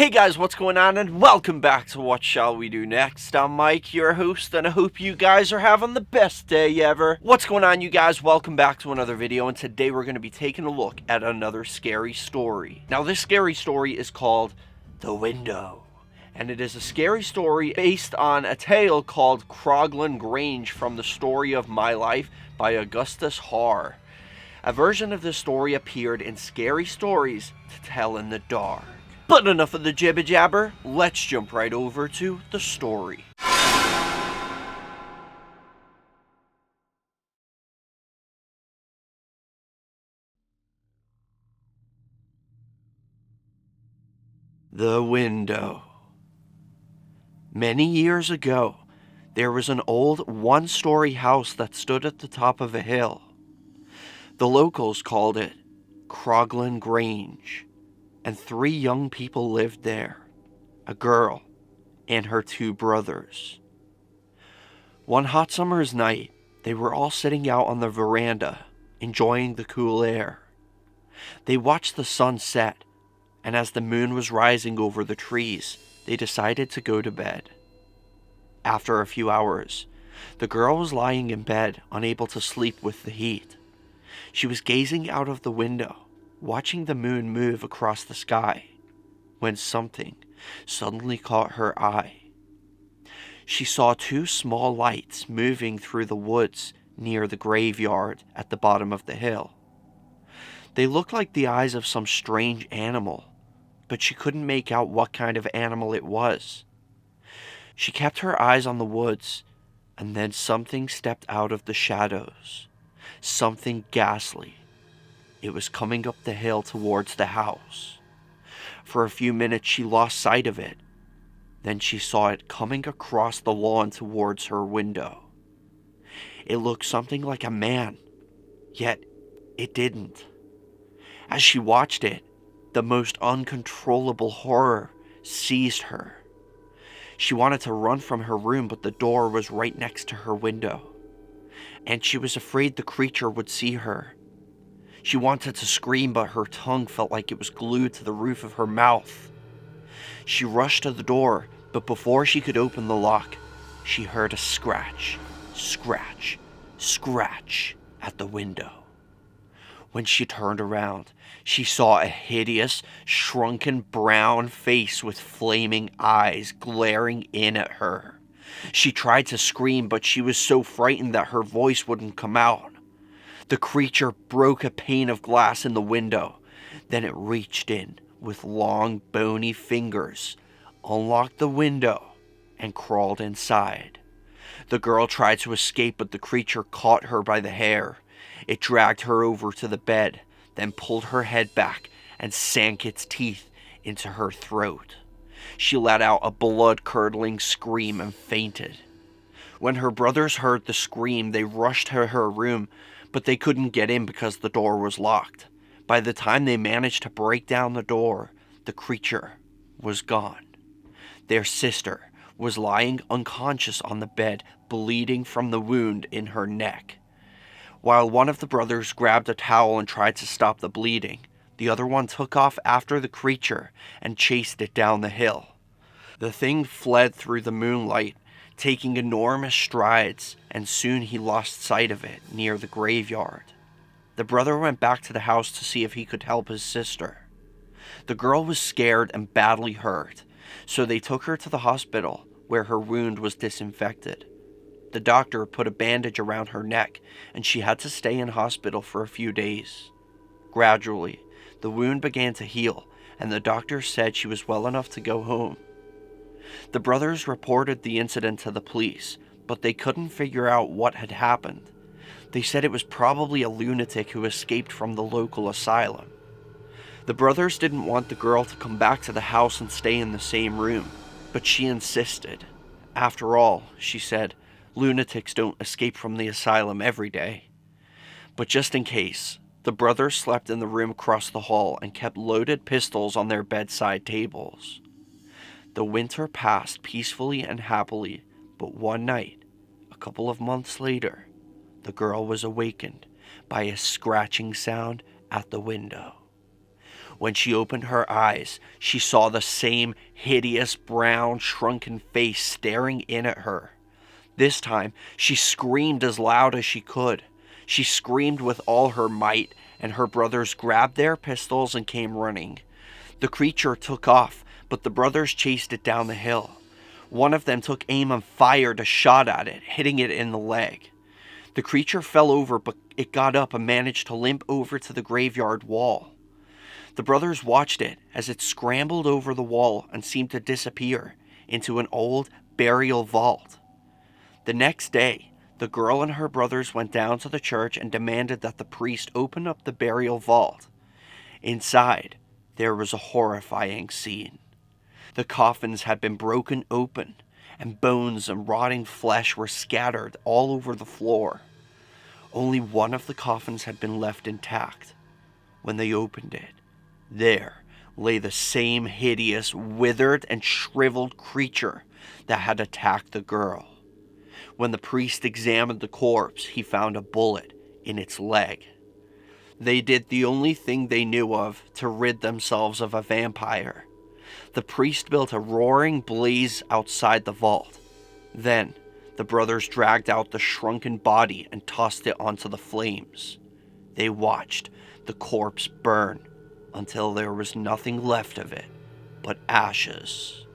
Hey guys, what's going on, and welcome back to What Shall We Do Next. I'm Mike, your host, and I hope you guys are having the best day ever. What's going on, you guys? Welcome back to another video, and today we're going to be taking a look at another scary story. Now, this scary story is called The Window, and it is a scary story based on a tale called Croglan Grange from The Story of My Life by Augustus Harr. A version of this story appeared in Scary Stories to Tell in the Dark. But enough of the jibber jabber, let's jump right over to the story. The Window. Many years ago, there was an old one-story house that stood at the top of a hill. The locals called it Croglan Grange, and 3 young people lived there, a girl and her 2 brothers. One hot summer's night, they were all sitting out on the veranda, enjoying the cool air. They watched the sun set, and as the moon was rising over the trees, they decided to go to bed. After a few hours, the girl was lying in bed, unable to sleep with the heat. She was gazing out of the window, watching the moon move across the sky, when something suddenly caught her eye. She saw 2 small lights moving through the woods near the graveyard at the bottom of the hill. They looked like the eyes of some strange animal, but she couldn't make out what kind of animal it was. She kept her eyes on the woods, and then something stepped out of the shadows. Something ghastly. It was coming up the hill towards the house. For a few minutes she lost sight of it. Then she saw it coming across the lawn towards her window. It looked something like a man, yet it didn't. As she watched it, the most uncontrollable horror seized her. She wanted to run from her room, but the door was right next to her window, and she was afraid the creature would see her. She wanted to scream, but her tongue felt like it was glued to the roof of her mouth. She rushed to the door, but before she could open the lock, she heard a scratch, scratch, scratch at the window. When she turned around, she saw a hideous, shrunken brown face with flaming eyes glaring in at her. She tried to scream, but she was so frightened that her voice wouldn't come out. The creature broke a pane of glass in the window. Then it reached in with long, bony fingers, unlocked the window, and crawled inside. The girl tried to escape, but the creature caught her by the hair. It dragged her over to the bed, then pulled her head back and sank its teeth into her throat. She let out a blood-curdling scream and fainted. When her brothers heard the scream, they rushed to her room, but they couldn't get in because the door was locked. By the time they managed to break down the door, the creature was gone. Their sister was lying unconscious on the bed, bleeding from the wound in her neck. While one of the brothers grabbed a towel and tried to stop the bleeding, the other one took off after the creature and chased it down the hill. The thing fled through the moonlight, taking enormous strides, and soon he lost sight of it near the graveyard. The brother went back to the house to see if he could help his sister. The girl was scared and badly hurt, so they took her to the hospital where her wound was disinfected. The doctor put a bandage around her neck, and she had to stay in hospital for a few days. Gradually, the wound began to heal, and the doctor said she was well enough to go home. The brothers reported the incident to the police, but they couldn't figure out what had happened. They said it was probably a lunatic who escaped from the local asylum. The brothers didn't want the girl to come back to the house and stay in the same room, but she insisted. After all, she said, lunatics don't escape from the asylum every day. But just in case, the brothers slept in the room across the hall and kept loaded pistols on their bedside tables. The winter passed peacefully and happily, but one night, a couple of months later, the girl was awakened by a scratching sound at the window. When she opened her eyes, she saw the same hideous brown shrunken face staring in at her. This time, she screamed as loud as she could. She screamed with all her might, and her brothers grabbed their pistols and came running. The creature took off, but the brothers chased it down the hill. One of them took aim and fired a shot at it, hitting it in the leg. The creature fell over, but it got up and managed to limp over to the graveyard wall. The brothers watched it as it scrambled over the wall and seemed to disappear into an old burial vault. The next day, the girl and her brothers went down to the church and demanded that the priest open up the burial vault. Inside, there was a horrifying scene. The coffins had been broken open, and bones and rotting flesh were scattered all over the floor. Only one of the coffins had been left intact. When they opened it, there lay the same hideous, withered, and shriveled creature that had attacked the girl. When the priest examined the corpse, he found a bullet in its leg. They did the only thing they knew of to rid themselves of a vampire. The priest built a roaring blaze outside the vault. Then, the brothers dragged out the shrunken body and tossed it onto the flames. They watched the corpse burn until there was nothing left of it but ashes.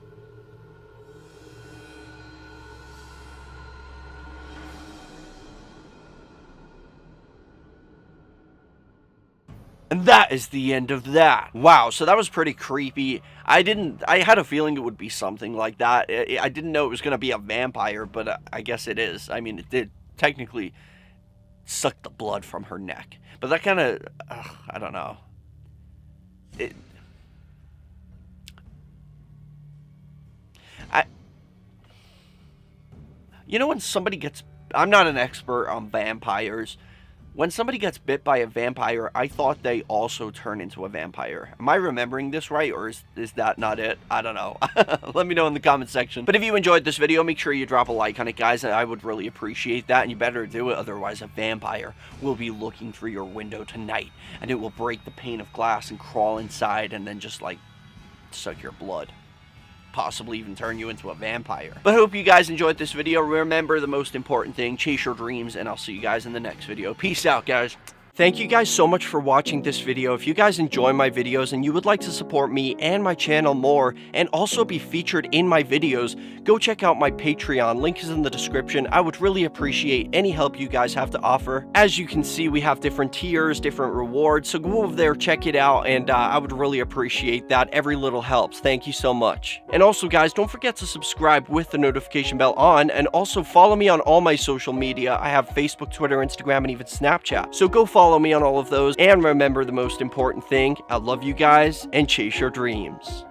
And that is the end of that. Wow, so that was pretty creepy. I had a feeling it would be something like that. I didn't know it was going to be a vampire, but I guess it is. I mean, it did technically suck the blood from her neck. But that kind of, I don't know. You know when somebody gets... I'm not an expert on vampires. When somebody gets bit by a vampire, I thought they also turn into a vampire. Am I remembering this right, or is that not it? I don't know. Let me know in the comment section. But if you enjoyed this video, make sure you drop a like on it, guys. I would really appreciate that, and you better do it. Otherwise, a vampire will be looking through your window tonight, and it will break the pane of glass and crawl inside and then just, like, suck your blood. Possibly even turn you into a vampire. But I hope you guys enjoyed this video. Remember the most important thing, chase your dreams, and I'll see you guys in the next video. Peace out, guys. Thank you guys so much for watching this video. If you guys enjoy my videos and you would like to support me and my channel more and also be featured in my videos, go check out my Patreon. Link is in the description. I would really appreciate any help you guys have to offer. As you can see, we have different tiers, different rewards, so go over there, check it out, and I would really appreciate that. Every little helps. Thank you so much. And also, guys, don't forget to subscribe with the notification bell on, and also follow me on all my social media. I have Facebook, Twitter, Instagram, and even Snapchat. So go follow me on all of those, and remember the most important thing, I love you guys, and chase your dreams.